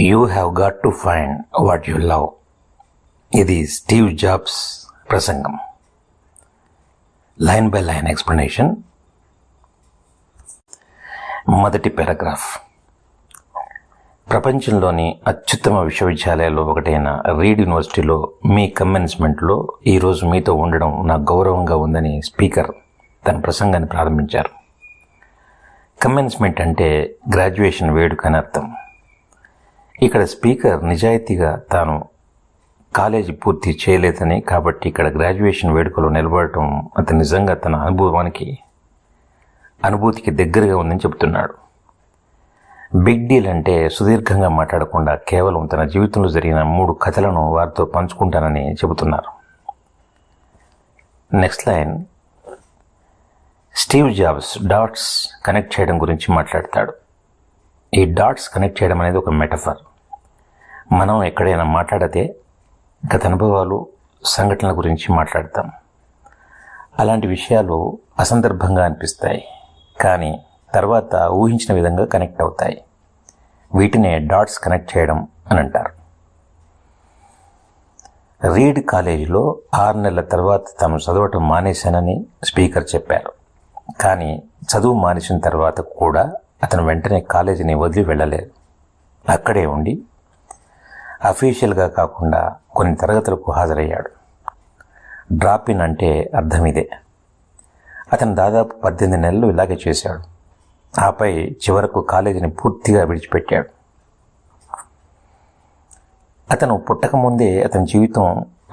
You have got to find what you love. ఇది Steve jobs ప్రసంగం. Line by line explanation. మొదటి paragraph. ప్రపంచంలోని అత్యుత్తమ విశ్వవిద్యాలయాల్లో ఒకటైన రీడ్ యూనివర్సిటీలో మీ కమెన్స్మెంట్లో ఈరోజు మీతో ఉండడం నాకు గౌరవంగా ఉందని స్పీకర్ తన ప్రసంగాన్ని ప్రారంభించారు. కమెన్స్మెంట్ అంటే గ్రాడ్యుయేషన్ వేడుక అని అర్థం. ఇక్కడ స్పీకర్ నిజాయితీగా తాను కాలేజీ పూర్తి చేయలేదని, కాబట్టి ఇక్కడ గ్రాడ్యుయేషన్ వేడుకలో నిలబడటం అతను నిజంగా తన అనుభూతికి దగ్గరగా ఉందని చెబుతున్నాడు. బిగ్ డీల్ అంటే సుదీర్ఘంగా మాట్లాడకుండా కేవలం తన జీవితంలో జరిగిన 3 కథలను వారితో పంచుకుంటానని చెబుతున్నారు. Next line. Steve jobs dots connect చేయడం గురించి మాట్లాడతాడు. ఈ డాట్స్ కనెక్ట్ చేయడం అనేది ఒక మెటఫర్. మనం ఎక్కడైనా మాట్లాడితే గత అనుభవాలు, సంఘటనల గురించి మాట్లాడతాం. అలాంటి విషయాలు అసందర్భంగా అనిపిస్తాయి, కానీ తర్వాత ఊహించిన విధంగా కనెక్ట్ అవుతాయి. వీటినే డాట్స్ కనెక్ట్ చేయడం అని అంటారు. రీడ్ కాలేజీలో 6 నెలల తర్వాత తాను చదవటం మానేశానని స్పీకర్ చెప్పారు. కానీ చదువు మానేసిన తర్వాత కూడా అతను వెంటనే కాలేజీని వదిలి వెళ్ళలేదు. అక్కడే ఉండి అఫీషియల్గా కాకుండా కొన్ని తరగతులకు హాజరయ్యాడు. డ్రాప్ ఇన్ అంటే అర్థం ఇదే. అతను దాదాపు 18 నెలలు ఇలాగే చేశాడు. ఆపై చివరకు కాలేజీని పూర్తిగా విడిచిపెట్టాడు. అతను పుట్టకముందే అతని జీవితం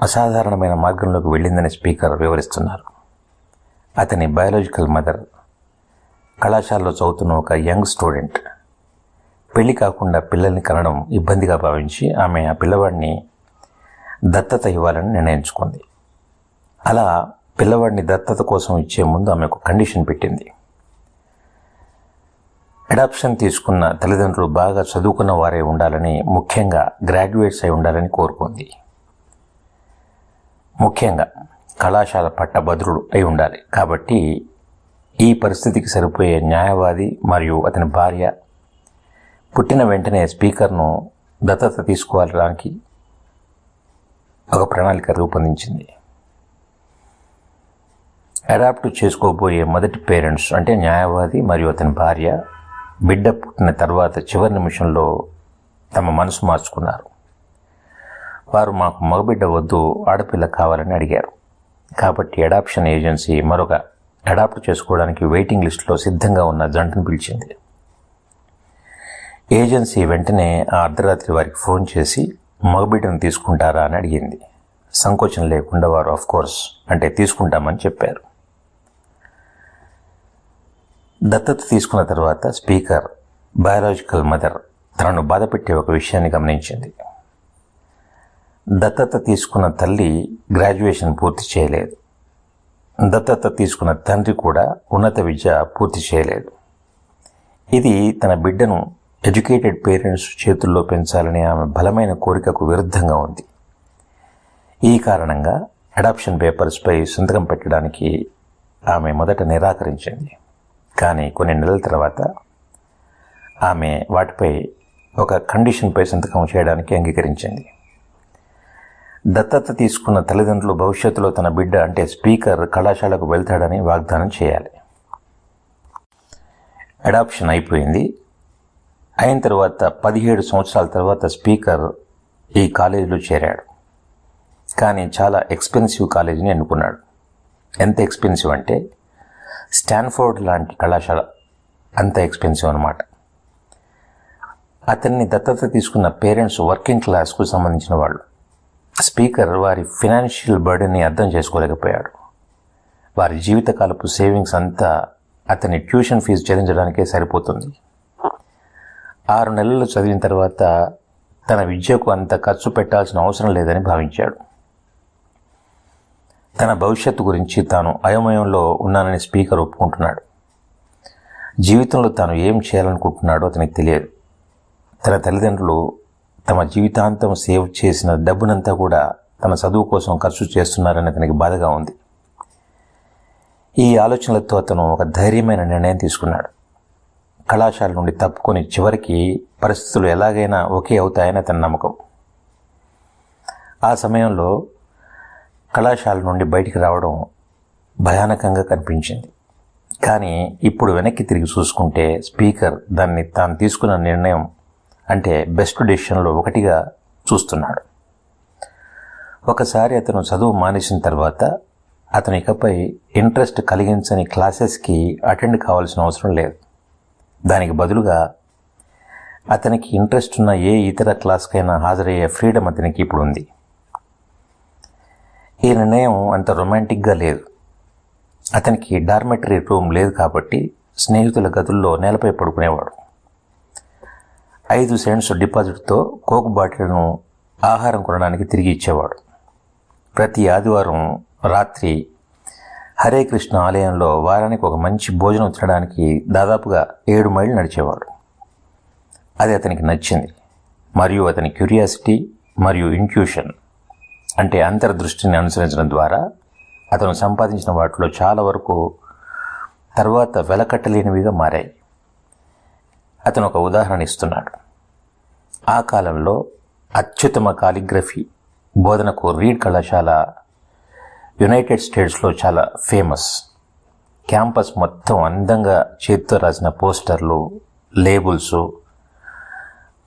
అసాధారణమైన మార్గంలోకి వెళ్ళిందని స్పీకర్ వివరిస్తున్నారు. అతని బయాలజికల్ మదర్ కళాశాలలో చదువుతున్న ఒక యంగ్ స్టూడెంట్. పెళ్లి కాకుండా పిల్లల్ని కనడం ఇబ్బందిగా భావించి ఆమె ఆ పిల్లవాడిని దత్తత ఇవ్వాలని నిర్ణయించుకుంది. అలా పిల్లవాడిని దత్తత కోసం ఇచ్చే ముందు ఆమె ఒక కండిషన్ పెట్టింది. అడాప్షన్ తీసుకున్న తల్లిదండ్రులు బాగా చదువుకున్న వారే ఉండాలని, ముఖ్యంగా గ్రాడ్యుయేట్స్ అయి ఉండాలని కోరుకుంది. ముఖ్యంగా కళాశాల పట్టభద్రుడు అయి ఉండాలి. కాబట్టి ఈ పరిస్థితికి సరిపోయే న్యాయవాది మరియు అతని భార్య పుట్టిన వెంటనే స్పీకర్ను దత్తత తీసుకోవడానికి ఒక ప్రణాళిక రూపొందించింది. అడాప్ట్ చేసుకోబోయే మొదటి పేరెంట్స్ అంటే న్యాయవాది మరియు అతని భార్య బిడ్డ పుట్టిన తర్వాత చివరి నిమిషంలో తమ మనసు మార్చుకున్నారు. వారు మాకు మగబిడ్డ వద్దు, ఆడపిల్ల కావాలని అడిగారు. కాబట్టి అడాప్షన్ ఏజెన్సీ మరొక అడాప్ట్ చేసుకోవడానికి వెయిటింగ్ లిస్టులో సిద్ధంగా ఉన్న జంటను పిలిచింది. ఏజెన్సీ వెంటనే ఆ అర్ధరాత్రి వారికి ఫోన్ చేసి మగబిడ్డను తీసుకుంటారా అని అడిగింది. సంకోచం లేకుండా వారు ఆఫ్ కోర్స్ అంటే తీసుకుంటామని చెప్పారు. దత్తత తీసుకున్న తర్వాత స్పీకర్ బయాలజికల్ మదర్ తనను బాధపెట్టే ఒక విషయాన్ని గమనించింది. దత్తత తీసుకున్న తల్లి గ్రాడ్యుయేషన్ పూర్తి చేయలేదు. దత్తత తీసుకున్న తండ్రి కూడా ఉన్నత విద్య పూర్తి చేయలేదు. ఇది తన బిడ్డను ఎడ్యుకేటెడ్ పేరెంట్స్ చేతుల్లో పెంచాలనే ఆమె బలమైన కోరికకు విరుద్ధంగా ఉంది. ఈ కారణంగా అడాప్షన్ పేపర్స్పై సంతకం పెట్టడానికి ఆమె మొదట నిరాకరించింది. కానీ కొన్ని నెలల తర్వాత ఆమె వాటిపై ఒక కండిషన్పై సంతకం చేయడానికి అంగీకరించింది. దత్తత తీసుకున్న తల్లిదండ్రులు భవిష్యత్తులో తన బిడ్డ అంటే స్పీకర్ కళాశాలకు వెళ్తాడని వాగ్దానం చేయాలి. అడాప్షన్ అయిపోయింది. అయిన తర్వాత 17 సంవత్సరాల తర్వాత స్పీకర్ ఈ కాలేజీలో చేరాడు. కానీ చాలా ఎక్స్పెన్సివ్ కాలేజీని ఎన్నుకున్నాడు. ఎంత ఎక్స్పెన్సివ్ అంటే స్టాన్ఫోర్డ్ లాంటి కళాశాల అంత ఎక్స్పెన్సివ్ అన్నమాట. అతన్ని దత్తత తీసుకున్న పేరెంట్స్ వర్కింగ్ క్లాస్కు సంబంధించిన వాళ్ళు. స్పీకర్ వారి ఫినాన్షియల్ బర్డెన్ని అర్థం చేసుకోలేకపోయాడు. వారి జీవితకాలపు సేవింగ్స్ అంతా అతని ట్యూషన్ ఫీజు చెల్లించడానికే సరిపోతుంది. 6 నెలలు చదివిన తర్వాత తన విద్యకు అంత ఖర్చు పెట్టాల్సిన అవసరం లేదని భావించాడు. తన భవిష్యత్తు గురించి తాను అయోమయంలో ఉన్నానని స్పీకర్ ఒప్పుకుంటున్నాడు. జీవితంలో తాను ఏం చేయాలనుకుంటున్నాడో అతనికి తెలియదు. తన తల్లిదండ్రులు తమ జీవితాంతం సేవ్ చేసిన డబ్బునంతా కూడా తన చదువు కోసం ఖర్చు చేస్తున్నారని అతనికి బాధగా ఉంది. ఈ ఆలోచనలతో అతను ఒక ధైర్యమైన నిర్ణయం తీసుకున్నాడు. కళాశాల నుండి తప్పుకొని చివరికి పరిస్థితులు ఎలాగైనా ఓకే అవుతాయని అతని నమ్మకం. ఆ సమయంలో కళాశాల నుండి బయటికి రావడం భయానకంగా కనిపించింది. కానీ ఇప్పుడు వెనక్కి తిరిగి చూసుకుంటే స్పీకర్ దాన్ని తాను తీసుకున్న నిర్ణయం అంటే బెస్ట్ డెసిషన్లో ఒకటిగా చూస్తున్నాడు. ఒకసారి అతను చదువు మానేసిన తర్వాత అతను ఇకపై ఇంట్రెస్ట్ కలిగించని క్లాసెస్కి అటెండ్ కావాల్సిన అవసరం లేదు. దానికి బదులుగా అతనికి ఇంట్రెస్ట్ ఉన్న ఏ ఇతర క్లాస్కైనా హాజరయ్యే ఫ్రీడమ్ అతనికి ఇప్పుడు ఉంది. ఈ నిర్ణయం అంత రొమాంటిక్గా లేదు. అతనికి డార్మెటరీ రూమ్ లేదు కాబట్టి స్నేహితుల గదుల్లో నేలపై పడుకునేవాడు. 5 సెంట్స్ డిపాజిట్తో కోక్ బాటిల్ను ఆహారం కొనడానికి తిరిగి ఇచ్చేవాడు. ప్రతి ఆదివారం రాత్రి హరే కృష్ణ ఆలయంలో వారానికి ఒక మంచి భోజనం తినడానికి దాదాపుగా 7 మైళ్ళు నడిచేవాడు. అది అతనికి నచ్చింది మరియు అతని క్యూరియాసిటీ మరియు ఇంట్యూషన్ అంటే అంతర్దృష్టిని అనుసరించడం ద్వారా అతను సంపాదించిన వాటిలో చాలా వరకు తర్వాత వెలకట్టలేనివిగా మారాయి. అతను ఒక ఉదాహరణ ఇస్తున్నాడు. ఆ కాలంలో అత్యుత్తమ కాలిగ్రఫీ బోధనకు రీడ్ కళాశాల యునైటెడ్ స్టేట్స్లో చాలా ఫేమస్. క్యాంపస్ మొత్తం అందంగా చేతితో రాసిన పోస్టర్లు, లేబుల్స్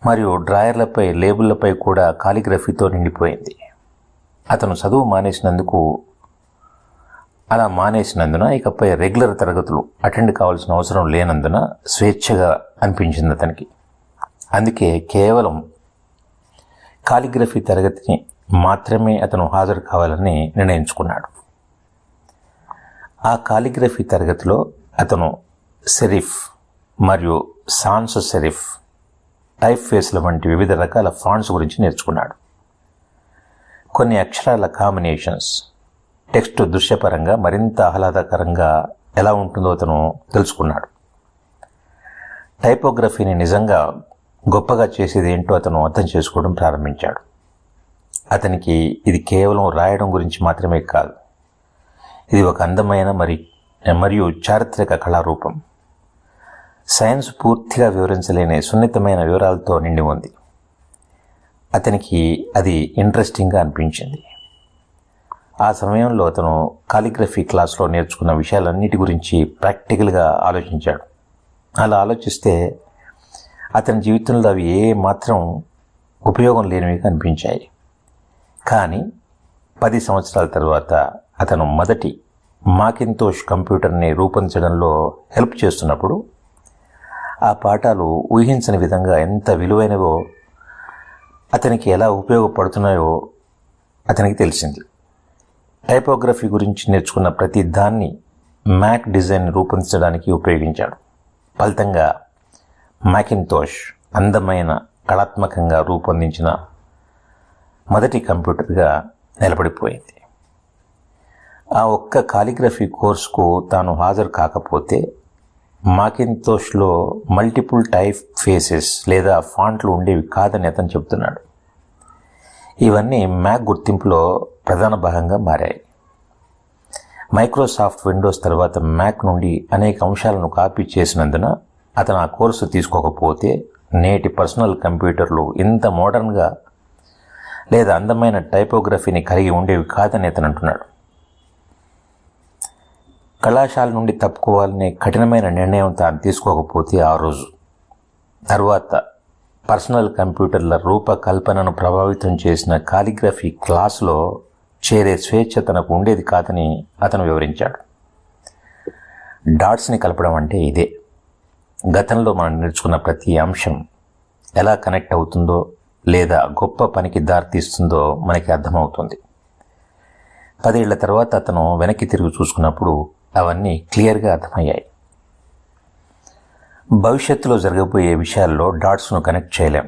మరియు డ్రాయర్లపై లేబుల్లపై కూడా కాలిగ్రఫీతో నిండిపోయింది. అతను చదువు మానేసినందున ఇకపై రెగ్యులర్ తరగతులు అటెండ్ కావాల్సిన అవసరం లేనందున స్వేచ్ఛగా అనిపించింది అతనికి. అందుకే కేవలం కాలిగ్రఫీ తరగతిని మాత్రమే అతను హాజరు కావాలని నిర్ణయించుకున్నాడు. ఆ కాలిగ్రఫీ తరగతిలో అతను సెరిఫ్ మరియు సాన్స్ సెరిఫ్, టైప్ ఫేస్ల వంటి వివిధ రకాల ఫాంట్స్ గురించి నేర్చుకున్నాడు. కొన్ని అక్షరాల కాంబినేషన్స్ టెక్స్ట్ దృశ్యపరంగా మరింత ఆహ్లాదకరంగా ఎలా ఉంటుందో అతను తెలుసుకున్నాడు. టైపోగ్రఫీని నిజంగా గొప్పగా చేసేది ఏంటో అతను అర్థం చేసుకోవడం ప్రారంభించాడు. అతనికి ఇది కేవలం రాయడం గురించి మాత్రమే కాదు, ఇది ఒక అందమైన మరియు చారిత్రక కళారూపం. సైన్స్ పూర్తిగా వివరించలేని సున్నితమైన వివరాలతో నిండి ఉంది. అతనికి అది ఇంట్రెస్టింగ్గా అనిపించింది. ఆ సమయంలో అతను కాలిగ్రఫీ క్లాస్లో నేర్చుకున్న విషయాలన్నిటి గురించి ప్రాక్టికల్గా ఆలోచించాడు. అలా ఆలోచిస్తే అతని జీవితంలో అవి ఏ మాత్రం ఉపయోగం లేనివి కనిపించాయి. కానీ 10 సంవత్సరాల తర్వాత అతను మొదటి మాకింతోష్ కంప్యూటర్ని రూపొందించడంలో హెల్ప్ చేస్తున్నప్పుడు ఆ పాఠాలు ఊహించని విధంగా ఎంత విలువైనవో, అతనికి ఎలా ఉపయోగపడుతున్నాయో అతనికి తెలిసింది. టైపోగ్రఫీ గురించి నేర్చుకున్న ప్రతి దాన్ని మ్యాక్ డిజైన్ రూపొందించడానికి ఉపయోగించాడు. ఫలితంగా మాకింతోష్ అందమైన, కళాత్మకంగా రూపొందించిన మొదటి కంప్యూటర్గా నిలబడిపోయింది. ఆ ఒక్క కాలిగ్రఫీ కోర్సుకు తాను హాజరు కాకపోతే మాకింతోష్లో మల్టిపుల్ టైప్ ఫేసెస్ లేదా ఫాంట్లు ఉండేవి కాదని అతను చెబుతున్నాడు. ఇవన్నీ మ్యాక్ గుర్తింపులో ప్రధాన భాగంగా మారాయి. మైక్రోసాఫ్ట్ విండోస్ తర్వాత మ్యాక్ నుండి అనేక అంశాలను కాపీ చేసినందున అతను ఆ కోర్సు తీసుకోకపోతే నేటి పర్సనల్ కంప్యూటర్లు ఇంత మోడర్న్గా లేదా అందమైన టైపోగ్రఫీని కలిగి ఉండేవి కాదని అతను అంటున్నాడు. కళాశాల నుండి తప్పుకోవాలనే కఠినమైన నిర్ణయం తాను తీసుకోకపోతే ఆ రోజు తర్వాత పర్సనల్ కంప్యూటర్ల రూపకల్పనను ప్రభావితం చేసిన కాలిగ్రఫీ క్లాసులో చేరే స్వేచ్ఛ తనకు ఉండేది కాదని అతను వివరించాడు. డాట్స్ని కలపడం అంటే ఇదే. గతంలో మనం నేర్చుకున్న ప్రతి అంశం ఎలా కనెక్ట్ అవుతుందో లేదా గొప్ప పనికి దారితీస్తుందో మనకి అర్థమవుతుంది. 10 ఏళ్ల తర్వాత అతను వెనక్కి తిరిగి చూసుకున్నప్పుడు అవన్నీ క్లియర్గా అర్థమయ్యాయి. భవిష్యత్తులో జరగబోయే విషయాల్లో డాట్స్ను కనెక్ట్ చేయలేం.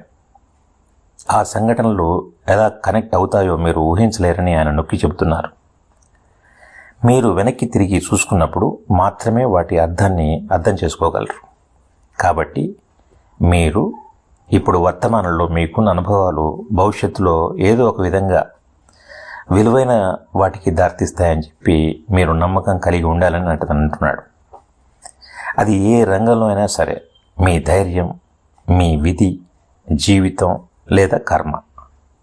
ఆ సంఘటనలు ఎలా కనెక్ట్ అవుతాయో మీరు ఊహించలేరని ఆయన నొక్కి చెబుతున్నారు. మీరు వెనక్కి తిరిగి చూసుకున్నప్పుడు మాత్రమే వాటి అర్థాన్ని అర్థం చేసుకోగలరు. కాబట్టి మీరు ఇప్పుడు వర్తమానంలో మీకున్న అనుభవాలు భవిష్యత్తులో ఏదో ఒక విధంగా విలువైన వాటికి దారితీస్తాయని చెప్పి మీరు నమ్మకం కలిగి ఉండాలని అతను అంటున్నాడు. అది ఏ రంగంలో అయినా సరే, మీ ధైర్యం, మీ విధి, జీవితం లేదా కర్మ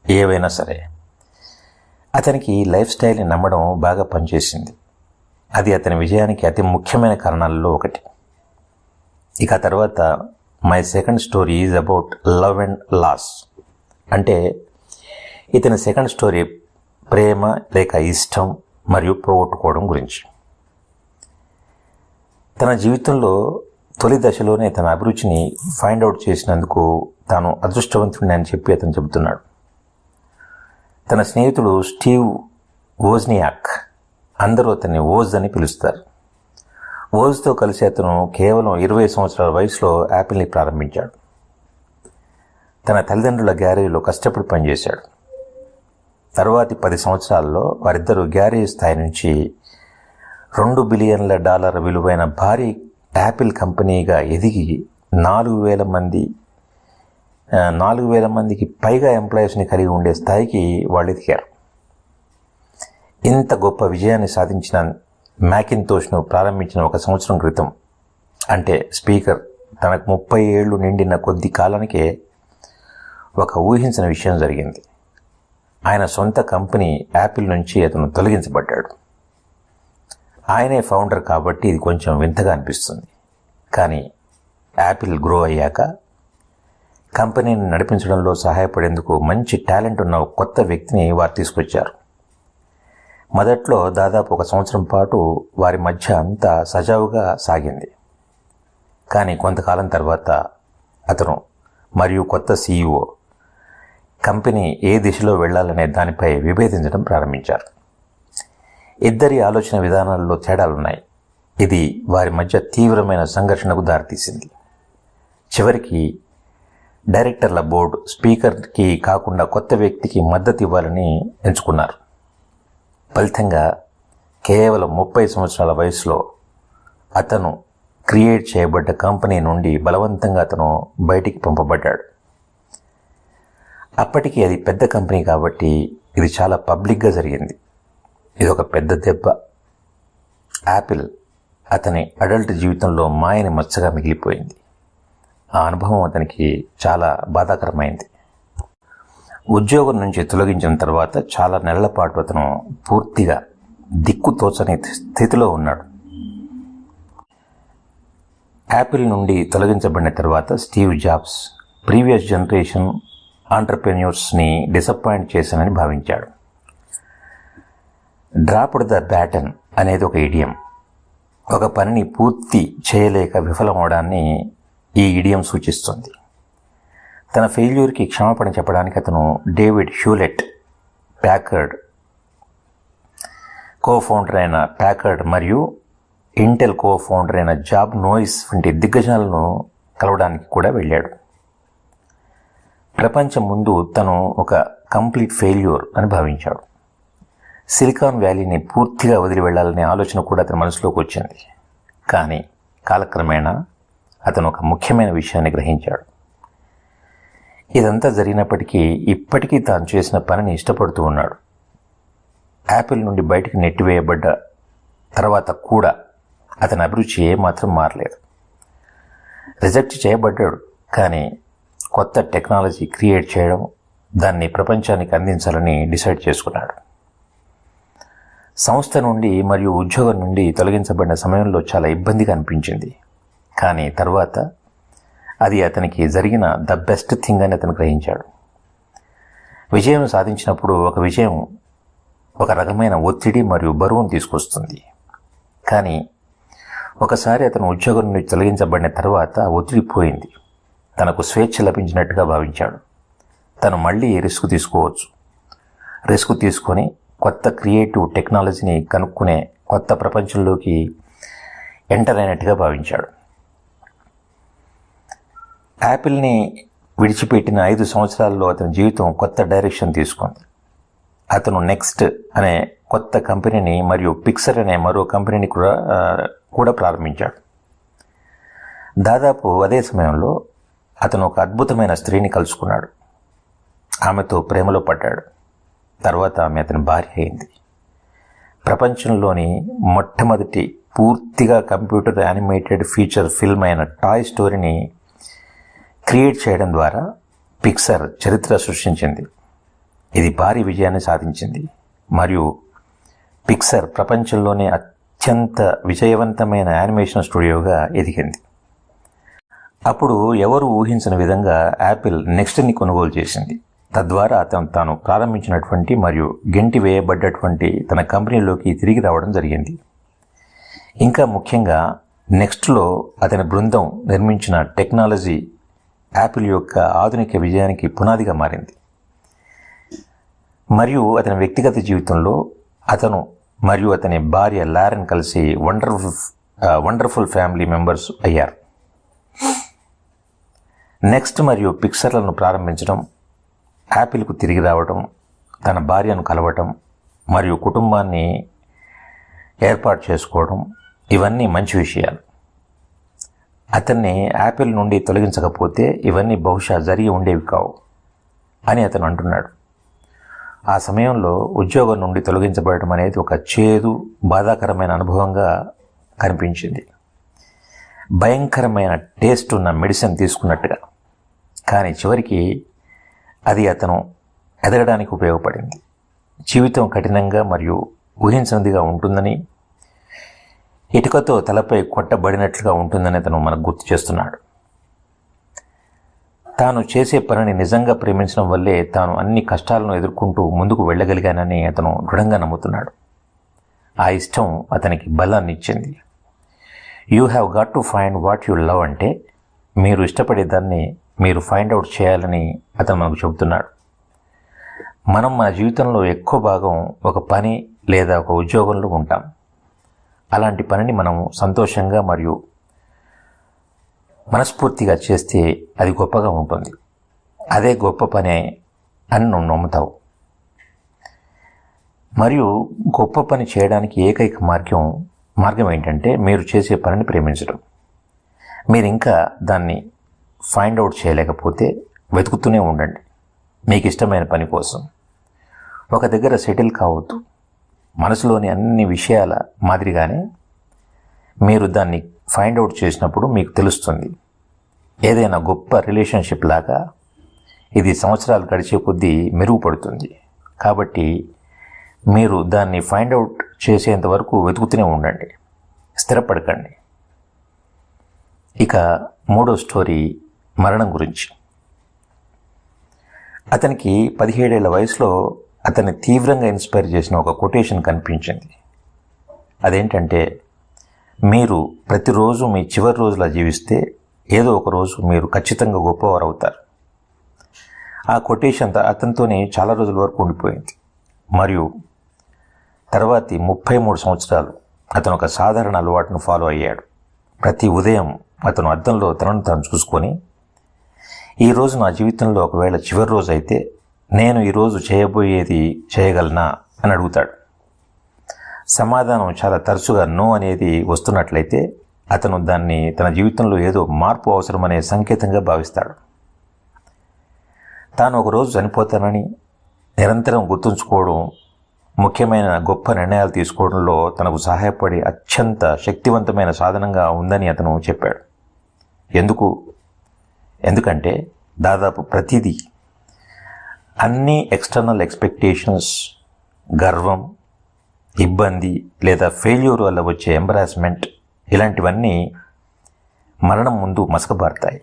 ఏవైనా సరే. అతనికి లైఫ్ స్టైల్ని నమ్మడం బాగా పనిచేసింది. అది అతని విజయానికి అతి ముఖ్యమైన కారణాలలో ఒకటి. ఇక ఆ తర్వాత my second story is about love and loss. అంటే ఇతని సెకండ్ స్టోరీ ప్రేమ లేక ఇష్టం మరియు పోగొట్టుకోవడం గురించి. తన జీవితంలో తొలి దశలోనే తన అభిరుచిని ఫైండ్ అవుట్ చేసినందుకు తాను అదృష్టవంతుడిని అని చెప్పి అతను చెబుతున్నాడు. తన స్నేహితుడు స్టీవ్ వోజ్నియాక్, అందరూ అతన్ని ఓజ్ అని పిలుస్తారు. ఓజ్తో కలిసి అతను కేవలం 20 సంవత్సరాల వయసులో యాపిల్ని ప్రారంభించాడు. తన తల్లిదండ్రుల గ్యారేజ్లో కష్టపడి పనిచేశాడు. తరువాతి 10 సంవత్సరాల్లో వారిద్దరూ గ్యారేజ్ స్థాయి నుంచి $2 బిలియన్ల విలువైన భారీ యాపిల్ కంపెనీగా ఎదిగి 4,000 మందికి పైగా ఎంప్లాయీస్ని కలిగి ఉండే స్థాయికి వాళ్ళు ఎదిగారు. ఇంత గొప్ప విజయాన్ని సాధించిన మ్యాకింతోష్ను ప్రారంభించిన 1 సంవత్సరం క్రితం, అంటే స్పీకర్ తనకు 30 ఏళ్ళు నిండిన కొద్ది కాలానికే ఒక ఊహించిన విషయం జరిగింది. ఆయన సొంత కంపెనీ యాపిల్ నుంచి అతను తొలగించబడ్డాడు. ఆయనే ఫౌండర్ కాబట్టి ఇది కొంచెం వింతగా అనిపిస్తుంది. కానీ యాపిల్ గ్రో అయ్యాక కంపెనీని నడిపించడంలో సహాయపడేందుకు మంచి టాలెంట్ ఉన్న ఒక కొత్త వ్యక్తిని వారు తీసుకొచ్చారు. మొదట్లో దాదాపు 1 సంవత్సరం పాటు వారి మధ్య అంతా సజావుగా సాగింది. కానీ కొంతకాలం తర్వాత అతను మరియు కొత్త సీఈఓ కంపెనీ ఏ దిశలో వెళ్లాలనే దానిపై విభేదించడం ప్రారంభించారు. ఇద్దరి ఆలోచన విధానాల్లో తేడాలున్నాయి. ఇది వారి మధ్య తీవ్రమైన సంఘర్షణకు దారితీసింది. చివరికి డైరెక్టర్ల బోర్డు స్పీకర్కి కాకుండా కొత్త వ్యక్తికి మద్దతు ఇవ్వాలని ఎంచుకున్నారు. ఫలితంగా కేవలం 30 సంవత్సరాల వయసులో అతను క్రియేట్ చేయబడ్డ కంపెనీ నుండి బలవంతంగా అతను బయటికి పంపబడ్డాడు. అప్పటికి అది పెద్ద కంపెనీ కాబట్టి ఇది చాలా పబ్లిక్గా జరిగింది. ఇది ఒక పెద్ద దెబ్బ. యాపిల్ అతని అడల్ట్ జీవితంలో మాయని మచ్చగా మిగిలిపోయింది. ఆ అనుభవం అతనికి చాలా బాధాకరమైంది. ఉద్యోగం నుంచి తొలగించిన తర్వాత చాలా నెలల పాటు అతను పూర్తిగా దిక్కుతోచని స్థితిలో ఉన్నాడు. యాపిల్ నుండి తొలగించబడిన తర్వాత స్టీవ్ జాబ్స్ ప్రీవియస్ జనరేషన్ ఆంటర్ప్రెన్యూర్స్ని డిసప్పాయింట్ చేశానని భావించాడు. డ్రాప్డ్ ద బ్యాటన్ అనేది ఒక ఇడియం. ఒక పనిని పూర్తి చేయలేక విఫలమవడాన్ని ఈ ఇడియం సూచిస్తుంది. తన ఫెయిల్యూర్కి క్షమాపణ చెప్పడానికి అతను డేవిడ్ హ్యూలెట్ ప్యాకర్డ్ కోఫౌండర్ అయిన ప్యాకర్డ్ మరియు ఇంటెల్ కోఫౌండర్ అయిన జాబ్ నోయిస్ వంటి దిగ్గజాలను కలవడానికి కూడా వెళ్ళాడు. ప్రపంచం ముందు తను ఒక కంప్లీట్ ఫెయిల్యూర్ అని భావించాడు. సిలికాన్ వ్యాలీని పూర్తిగా వదిలి వెళ్లాలనే ఆలోచన కూడా అతని మనసులోకి వచ్చింది. కానీ కాలక్రమేణా అతను ఒక ముఖ్యమైన విషయాన్ని గ్రహించాడు. ఇదంతా జరిగినప్పటికీ ఇప్పటికీ తాను చేసిన పనిని ఇష్టపడుతూ ఉన్నాడు. యాపిల్ నుండి బయటికి నెట్టివేయబడ్డ తర్వాత కూడా అతని అభిరుచి ఏమాత్రం మారలేదు. రిజెక్ట్ చేయబడ్డాడు, కానీ కొత్త టెక్నాలజీ క్రియేట్ చేయడం, దాన్ని ప్రపంచానికి అందించాలని డిసైడ్ చేసుకున్నాడు. సంస్థ నుండి మరియు ఉద్యోగం నుండి తొలగించబడిన సమయంలో చాలా ఇబ్బందిగా అనిపించింది. కానీ తర్వాత అది అతనికి జరిగిన ద బెస్ట్ థింగ్ అని అతను గ్రహించాడు. విజయం సాధించినప్పుడు ఒక విజయం ఒక రకమైన ఒత్తిడి మరియు బరువును తీసుకొస్తుంది. కానీ ఒకసారి అతను ఉద్యోగం నుండి తొలగించబడిన తర్వాత ఒత్తిడి పోయింది. తనకు స్వేచ్ఛ లభించినట్టుగా భావించాడు. తను మళ్ళీ రిస్క్ తీసుకోవచ్చు. రిస్క్ తీసుకొని కొత్త క్రియేటివ్ టెక్నాలజీని కనుక్కునే కొత్త ప్రపంచంలోకి ఎంటర్ అయినట్టుగా భావించాడు. యాపిల్ని విడిచిపెట్టిన 5 సంవత్సరాల్లో అతని జీవితం కొత్త డైరెక్షన్ తీసుకుంది. అతను నెక్స్ట్ అనే కొత్త కంపెనీని మరియు పిక్సర్ అనే మరో కంపెనీని కూడా ప్రారంభించాడు. దాదాపు అదే సమయంలో అతను ఒక అద్భుతమైన స్త్రీని కలుసుకున్నాడు. ఆమెతో ప్రేమలో పడ్డాడు. తర్వాత ఆమె అతని భార్య అయింది. ప్రపంచంలోని మొట్టమొదటి పూర్తిగా కంప్యూటర్ యానిమేటెడ్ ఫీచర్ ఫిల్మ్ అయిన టాయ్ స్టోరీని క్రియేట్ చేయడం ద్వారా పిక్సర్ చరిత్ర సృష్టించింది. ఇది భారీ విజయాన్ని సాధించింది మరియు పిక్సర్ ప్రపంచంలోనే అత్యంత విజయవంతమైన యానిమేషన్ స్టూడియోగా ఎదిగింది. అప్పుడు ఎవరు ఊహించని విధంగా యాపిల్ నెక్స్ట్ని కొనుగోలు చేసింది. తద్వారా అతను తాను ప్రారంభించినటువంటి మరియు గెంటి వేయబడ్డటువంటి తన కంపెనీలోకి తిరిగి రావడం జరిగింది. ఇంకా ముఖ్యంగా నెక్స్ట్లో అతని బృందం నిర్మించిన టెక్నాలజీ యాపిల్ యొక్క ఆధునిక విజయానికి పునాదిగా మారింది. మరియు అతని వ్యక్తిగత జీవితంలో అతను మరియు అతని భార్య లారెన్ కలిసి వండర్ఫుల్ ఫ్యామిలీ మెంబర్స్ అయ్యారు. నెక్స్ట్ మరియు పిక్సర్లను ప్రారంభించడం, యాపిల్కు తిరిగి రావడం, తన భార్యను కలవటం మరియు కుటుంబాన్ని ఏర్పాటు చేసుకోవడం ఇవన్నీ మంచి విషయాలు. అతన్ని యాపిల్ నుండి తొలగించకపోతే ఇవన్నీ బహుశా జరిగి ఉండేవి కావు అని అతను అంటున్నాడు. ఆ సమయంలో ఉద్యోగం నుండి తొలగించబడటం అనేది ఒక చేదు, బాధాకరమైన అనుభవంగా కనిపించింది. భయంకరమైన టేస్ట్ ఉన్న మెడిసిన్ తీసుకున్నట్టుగా. కానీ చివరికి అది అతను ఎదగడానికి ఉపయోగపడింది. జీవితం కఠినంగా మరియు ఊహించనిదిగా ఉంటుందని, ఇటుకతో తలపై కొట్టబడినట్లుగా ఉంటుందని అతను మనకు గుర్తు చేస్తున్నాడు. తాను చేసే పనిని నిజంగా ప్రేమించడం వల్లే తాను అన్ని కష్టాలను ఎదుర్కొంటూ ముందుకు వెళ్ళగలిగానని అతను దృఢంగా నమ్ముతున్నాడు. ఆ ఇష్టం అతనికి బలాన్ని ఇచ్చింది. You have got to find what you love అంటే మీరు ఇష్టపడేదాన్ని మీరు ఫైండ్ అవుట్ చేయాలని అతను మనకు చెబుతున్నాడు. మనం మన జీవితంలో ఎక్కువ భాగం ఒక పని లేదా ఒక ఉద్యోగంలో ఉంటాం. అలాంటి పనిని మనం సంతోషంగా మరియు మనస్ఫూర్తిగా చేస్తే అది గొప్పగా ఉంటుంది. అదే గొప్ప పని అని నువ్వు నమ్ముతావు. మరియు గొప్ప పని చేయడానికి ఏకైక మార్గం ఏంటంటే మీరు చేసే పనిని ప్రేమించడం. మీరు ఇంకా దాన్ని ఫైండ్ అవుట్ చేయలేకపోతే వెతుకుతూనే ఉండండి మీకు ఇష్టమైన పని కోసం. ఒక దగ్గర సెటిల్ కావద్దు. మనసులోని అన్ని విషయాల మాదిరిగానే మీరు దాన్ని ఫైండ్ అవుట్ చేసినప్పుడు మీకు తెలుస్తుంది. ఏదైనా గొప్ప రిలేషన్షిప్ లాగా ఇది సంవత్సరాలు గడిచే కొద్దీ మెరుగుపడుతుంది. కాబట్టి మీరు దాన్ని ఫైండ్ అవుట్ చేసేంత వరకు వెతుకుతూనే ఉండండి, స్థిరపడకండి. ఇక మూడో స్టోరీ మరణం గురించి. అతనికి 17 ఏళ్ల వయసులో అతన్ని తీవ్రంగా ఇన్స్పైర్ చేసిన ఒక కొటేషన్ కనిపించింది. అదేంటంటే, మీరు ప్రతిరోజు మీ చివరి రోజులా జీవిస్తే ఏదో ఒక రోజు మీరు ఖచ్చితంగా గొప్పవారు అవుతారు. ఆ కొటేషన్ అతనితోనే చాలా రోజుల వరకు ఉండిపోయింది. మరియు తర్వాతి 33 సంవత్సరాలు అతను ఒక సాధారణ అలవాటును ఫాలో అయ్యాడు. ప్రతి ఉదయం అతను అద్దంలో తనను తాను చూసుకొని, ఈరోజు నా జీవితంలో ఒకవేళ చివరి రోజు అయితే నేను ఈరోజు చేయబోయేది చేయగలనా అని అడుగుతాడు. సమాధానం చాలా తరచుగా నో అనేది వస్తున్నట్లయితే అతను దాన్ని తన జీవితంలో ఏదో మార్పు అవసరమనే సంకేతంగా భావిస్తాడు. తాను ఒకరోజు చనిపోతానని నిరంతరం గుర్తుంచుకోవడం ముఖ్యమైన గొప్ప నిర్ణయాలు తీసుకోవడంలో తనకు సహాయపడే అత్యంత శక్తివంతమైన సాధనంగా ఉందని అతను చెప్పాడు. ఎందుకంటే దాదాపు ప్రతిదీ, అన్ని ఎక్స్టర్నల్ ఎక్స్పెక్టేషన్స్, గర్వం, ఇబ్బంది లేదా ఫెయిల్యూర్ వల్ల వచ్చే ఎంబరాస్మెంట్ ఇలాంటివన్నీ మరణం ముందు మసకబారుతాయి.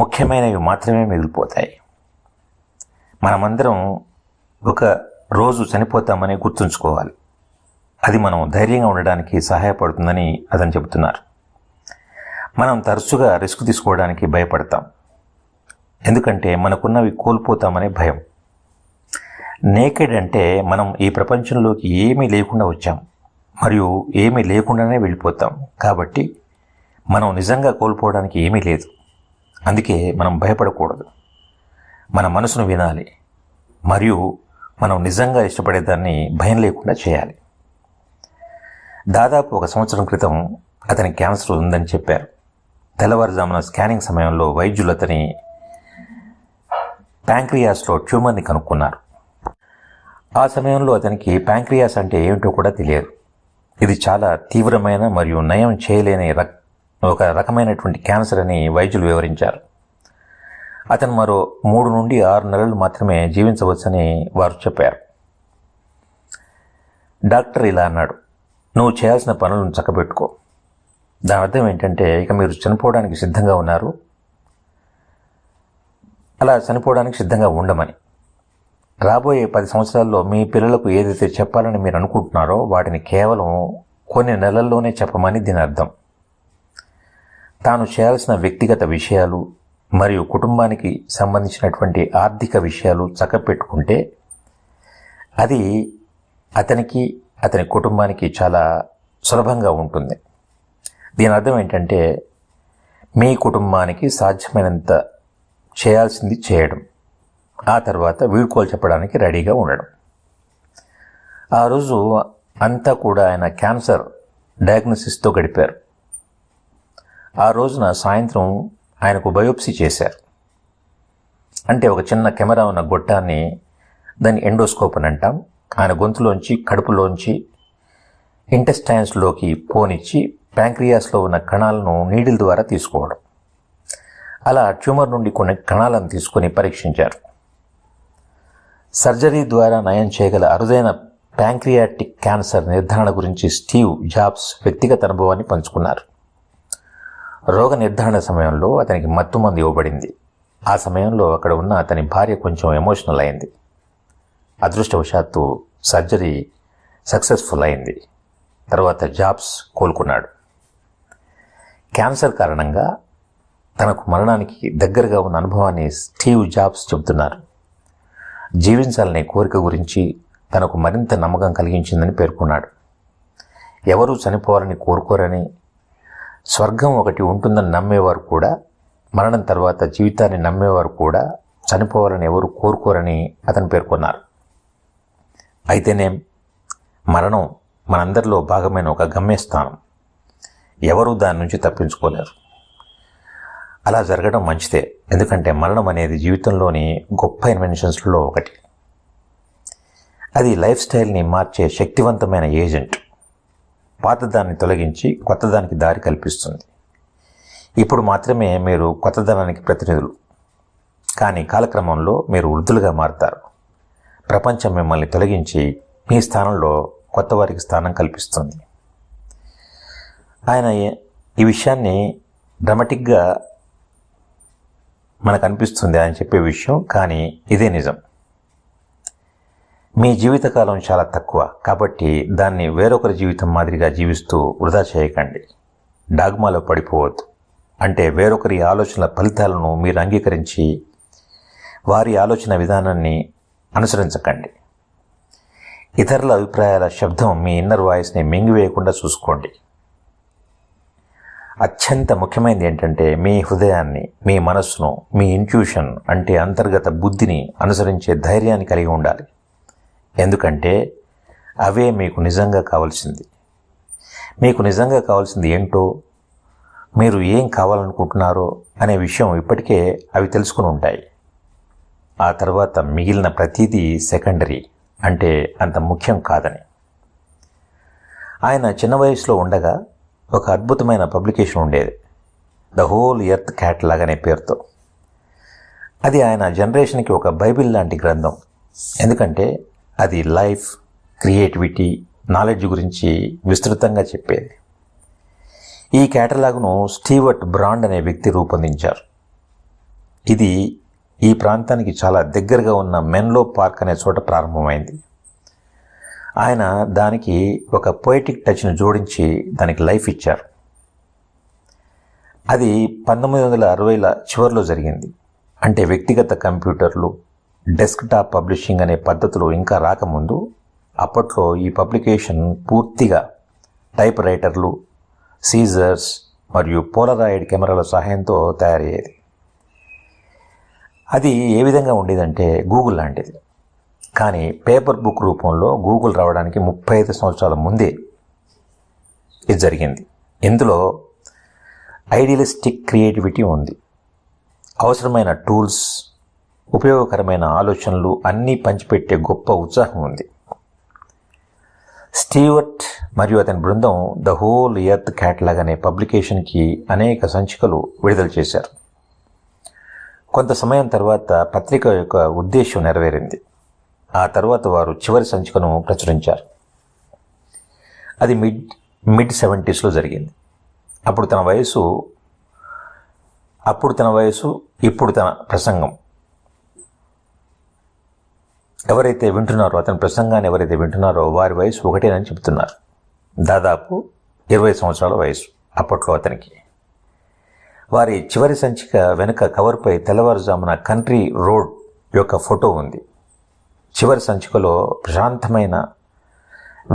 ముఖ్యమైనవి మాత్రమే మిగిలిపోతాయి. మనమందరం ఒక రోజు చనిపోతామని గుర్తుంచుకోవాలి. అది మనం ధైర్యంగా ఉండడానికి సహాయపడుతుందని అతను చెబుతున్నారు. మనం తరచుగా రిస్క్ తీసుకోవడానికి భయపడతాం, ఎందుకంటే మనకున్నవి కోల్పోతామనే భయం. నేకెడ్ అంటే మనం ఈ ప్రపంచంలోకి ఏమీ లేకుండా వచ్చాం మరియు ఏమీ లేకుండానే వెళ్ళిపోతాం. కాబట్టి మనం నిజంగా కోల్పోవడానికి ఏమీ లేదు. అందుకే మనం భయపడకూడదు. మన మనసును వినాలి మరియు మనం నిజంగా ఇష్టపడేదాన్ని భయం లేకుండా చేయాలి. దాదాపు 1 సంవత్సరం క్రితం అతనికి క్యాన్సర్ ఉందని చెప్పారు. తెల్లవారుజామున స్కానింగ్ సమయంలో వైద్యులు అతని ప్యాంక్రియాస్లో ట్యూమర్ని కనుక్కున్నారు. ఆ సమయంలో అతనికి ప్యాంక్రియాస్ అంటే ఏమిటో కూడా తెలియదు. ఇది చాలా తీవ్రమైన మరియు నయం చేయలేని ఒక రకమైనటువంటి క్యాన్సర్ అని వైద్యులు వివరించారు. అతను మరో 3 నుండి 6 నెలలు మాత్రమే జీవించవచ్చని వారు చెప్పారు. డాక్టర్ ఇలా అన్నాడు, నువ్వు చేయాల్సిన పనులను చక్కబెట్టుకో. దాని అర్థం ఏంటంటే ఇక మీరు చనిపోవడానికి సిద్ధంగా ఉన్నారు, అలా చనిపోవడానికి సిద్ధంగా ఉండమని. రాబోయే 10 సంవత్సరాల్లో మీ పిల్లలకు ఏదైతే చెప్పాలని మీరు అనుకుంటున్నారో వాటిని కేవలం కొన్ని నెలల్లోనే చెప్పమని దీని అర్థం. తాను చేయాల్సిన వ్యక్తిగత విషయాలు మరియు కుటుంబానికి సంబంధించినటువంటి ఆర్థిక విషయాలు చక్కపెట్టుకుంటే అది అతనికి అతని కుటుంబానికి చాలా సులభంగా ఉంటుంది. దీని అర్థం ఏంటంటే మీ కుటుంబానికి సాధ్యమైనంత చేయాల్సింది చేయడం, ఆ తర్వాత వీడ్కోలు చెప్పడానికి రెడీగా ఉండడం. ఆ రోజు అంతా కూడా ఆయన క్యాన్సర్ డయాగ్నోసిస్తో గడిపారు. ఆ రోజున సాయంత్రం ఆయనకు బయోప్సీ చేశారు. అంటే ఒక చిన్న కెమెరా ఉన్న గొట్టాన్ని, దాన్ని ఎండోస్కోప్ అని అంటాం, ఆయన గొంతులోంచి కడుపులోంచి ఇంటెస్టైన్స్లోకి పోనిచ్చి ప్యాంక్రియాస్లో ఉన్న కణాలను నీడిల్ ద్వారా తీసుకోవడం. అలా ట్యూమర్ నుండి కొన్ని కణాలను తీసుకొని పరీక్షించారు. సర్జరీ ద్వారా నయం చేయగల అరుదైన ప్యాంక్రియాటిక్ క్యాన్సర్ నిర్ధారణ గురించి స్టీవ్ జాబ్స్ వ్యక్తిగత అనుభవాన్ని పంచుకున్నారు. రోగ నిర్ధారణ సమయంలో అతనికి మత్తుమందు ఇవ్వబడింది. ఆ సమయంలో అక్కడ ఉన్న అతని భార్య కొంచెం ఎమోషనల్ అయింది. అదృష్టవశాత్తు సర్జరీ సక్సెస్ఫుల్ అయింది. తర్వాత జాబ్స్ కోలుకున్నాడు. క్యాన్సర్ కారణంగా తనకు మరణానికి దగ్గరగా ఉన్న అనుభవాన్ని స్టీవ్ జాబ్స్ చెబుతున్నారు. జీవించాలనే కోరిక గురించి తనకు మరింత నమ్మకం కలిగించిందని పేర్కొన్నాడు. ఎవరూ చనిపోవాలని కోరుకోరని, స్వర్గం ఒకటి ఉంటుందని నమ్మేవారు కూడా, మరణం తర్వాత జీవితాన్ని నమ్మేవారు కూడా చనిపోవాలని ఎవరు కోరుకోరని అతను పేర్కొన్నారు. అయితేనేం, మరణం మనందరిలో భాగమైన ఒక గమ్యస్థానం. ఎవరూ దాని నుంచి తప్పించుకోలేరు. అలా జరగడం మంచిదే, ఎందుకంటే మరణం అనేది జీవితంలోని గొప్ప ఇన్వెన్షన్స్లో ఒకటి. అది లైఫ్ స్టైల్ని మార్చే శక్తివంతమైన ఏజెంట్. పాతదాన్ని తొలగించి కొత్తదానికి దారి కల్పిస్తుంది. ఇప్పుడు మాత్రమే మీరు కొత్తదనానికి ప్రతినిధులు, కానీ కాలక్రమంలో మీరు వృద్ధులుగా మారుతారు. ప్రపంచం మిమ్మల్ని తొలగించి మీ స్థానంలో కొత్త వారికి స్థానం కల్పిస్తుంది. ఆయన ఈ విషయాన్ని డ్రామాటిక్గా మనకు అనిపిస్తుంది ఆయన చెప్పే విషయం, కానీ ఇదే నిజం. మీ జీవితకాలం చాలా తక్కువ, కాబట్టి దాన్ని వేరొకరి జీవితం మాదిరిగా జీవిస్తూ వృధా చేయకండి. డాగ్మాలో పడిపోవద్దు. అంటే వేరొకరి ఆలోచనల ఫలితాలను మీరు అంగీకరించి వారి ఆలోచన విధానాన్ని అనుసరించకండి. ఇతరుల అభిప్రాయాల శబ్దం మీ ఇన్నర్ వాయిస్ని మింగివేయకుండా చూసుకోండి. అత్యంత ముఖ్యమైనది ఏంటంటే మీ హృదయాన్ని, మీ మనస్సును, మీ ఇంట్యూషన్ అంటే అంతర్గత బుద్ధిని అనుసరించే ధైర్యాన్ని కలిగి ఉండాలి. ఎందుకంటే అవే మీకు నిజంగా కావాల్సింది. మీకు నిజంగా కావాల్సింది ఏంటో, మీరు ఏం కావాలనుకుంటున్నారో అనే విషయం ఇప్పటికే అవి తెలుసుకుని ఉంటాయి. ఆ తర్వాత మిగిలిన ప్రతిదీ సెకండరీ, అంటే అంత ముఖ్యం కాదని. ఆయన చిన్న వయసులో ఉండగా ఒక అద్భుతమైన పబ్లికేషన్ ఉండేది, ద హోల్ ఎర్త్ క్యాటలాగ్ అనే పేరుతో. అది ఆయన జనరేషన్కి ఒక బైబిల్ లాంటి గ్రంథం. ఎందుకంటే అది లైఫ్, క్రియేటివిటీ, నాలెడ్జ్ గురించి విస్తృతంగా చెప్పేది. ఈ క్యాటలాగ్ను స్టీవర్ట్ బ్రాండ్ అనే వ్యక్తి రూపొందించారు. ఇది ఈ ప్రాంతానికి చాలా దగ్గరగా ఉన్న మెన్లో పార్క్ అనే చోట ప్రారంభమైంది. ఆయన దానికి ఒక పొయిటిక్ టచ్ను జోడించి దానికి లైఫ్ ఇచ్చారు. అది 1960ల చివరిలో జరిగింది. అంటే వ్యక్తిగత కంప్యూటర్లు, డెస్క్టాప్ పబ్లిషింగ్ అనే పద్ధతులు ఇంకా రాకముందు. అప్పట్లో ఈ పబ్లికేషన్ పూర్తిగా టైప్ రైటర్లు, సీజర్స్ మరియు పోలరాయిడ్ కెమెరాల సహాయంతో తయారయ్యేది. అది ఏ విధంగా ఉండేదంటే గూగుల్ లాంటిది. కానీ పేపర్ బుక్ రూపంలో గూగుల్ రావడానికి 35 సంవత్సరాల ముందే ఇది జరిగింది. ఇందులో ఐడియలిస్టిక్ క్రియేటివిటీ ఉంది. అవసరమైన టూల్స్, ఉపయోగకరమైన ఆలోచనలు అన్నీ పంచిపెట్టే గొప్ప ఉత్సాహం ఉంది. స్టీవర్ట్ మరియు అతని బృందం ద హోల్ ఎర్త్ క్యాటలాగ్ అనే పబ్లికేషన్కి అనేక సంచికలు విడుదల చేశారు. కొంత సమయం తర్వాత పత్రిక యొక్క ఉద్దేశం నెరవేరింది. ఆ తర్వాత వారు చివరి సంచికను ప్రచురించారు. అది మిడ్ 70s జరిగింది. అప్పుడు తన వయసు ఇప్పుడు తన ప్రసంగం ఎవరైతే వింటున్నారో, అతని ప్రసంగాన్ని ఎవరైతే వింటున్నారో వారి వయసు ఒకటేనని చెబుతున్నారు. దాదాపు 20 సంవత్సరాల వయసు అప్పట్లో అతనికి. వారి చివరి సంచిక వెనుక కవర్పై తెల్లవారుజామున కంట్రీ రోడ్ యొక్క ఫోటో ఉంది. చివరి సంచికలో ప్రశాంతమైన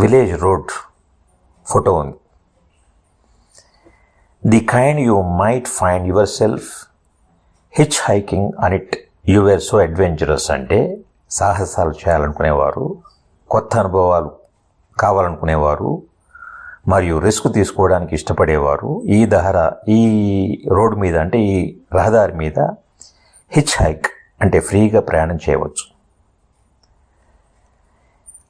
విలేజ్ రోడ్ ఫోటో ఉంది. The kind you might find yourself hitchhiking on if you were so adventurous. అంటే సాహసాలు చేయాలనుకునేవారు, కొత్త అనుభవాలు కావాలనుకునేవారు మరియు రిస్క్ తీసుకోవడానికి ఇష్టపడేవారు ఈ రోడ్డు మీద, అంటే ఈ రహదారి మీద హిచ్ హైక్ అంటే ఫ్రీగా ప్రయాణం చేయవచ్చు.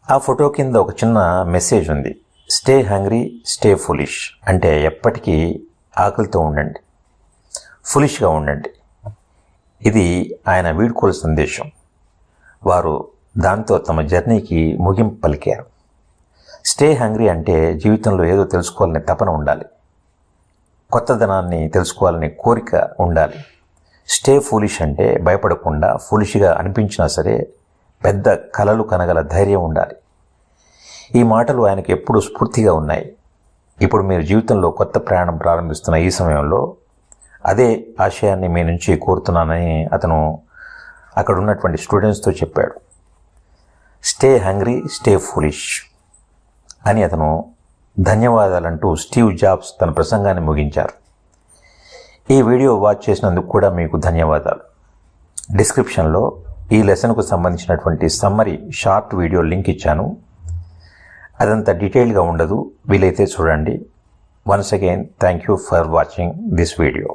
ఆ ఫోటో కింద ఒక చిన్న మెసేజ్ ఉంది. Stay hungry, stay foolish. అంటే ఎప్పటికీ ఆకలితో ఉండండి, ఫులిష్గా ఉండండి. ఇది ఆయన వీడ్కోలు సందేశం. వారు దాంతో తమ జర్నీకి ముగింపు పలికారు. స్టే హంగ్రీ అంటే జీవితంలో ఏదో తెలుసుకోవాలనే తపన ఉండాలి, కొత్తదనాన్ని తెలుసుకోవాలనే కోరిక ఉండాలి. స్టే ఫూలిష్ అంటే భయపడకుండా, ఫూలిష్గా అనిపించినా సరే పెద్ద కలలు కనగల ధైర్యం ఉండాలి. ఈ మాటలు ఆయనకు ఎప్పుడూ స్ఫూర్తిగా ఉన్నాయి. ఇప్పుడు మీరు జీవితంలో కొత్త ప్రయాణం ప్రారంభిస్తున్న ఈ సమయంలో అదే ఆశయాన్ని మీ నుంచి కోరుతున్నానని అతను అక్కడ ఉన్నటువంటి స్టూడెంట్స్తో చెప్పాడు. స్టే హంగ్రీ, స్టే ఫూలిష్ అని అతను ధన్యవాదాలంటూ స్టీవ్ జాబ్స్ తన ప్రసంగాన్ని ముగించారు. ఈ వీడియో వాచ్ చేసినందుకు కూడా మీకు ధన్యవాదాలు. డిస్క్రిప్షన్లో ఈ లెసన్కు సంబంధించినటువంటి సమ్మరీ షార్ట్ వీడియో లింక్ ఇచ్చాను. అదంతా డీటెయిల్గా ఉండదు, వీలైతే చూడండి. Once again thank you for watching this video.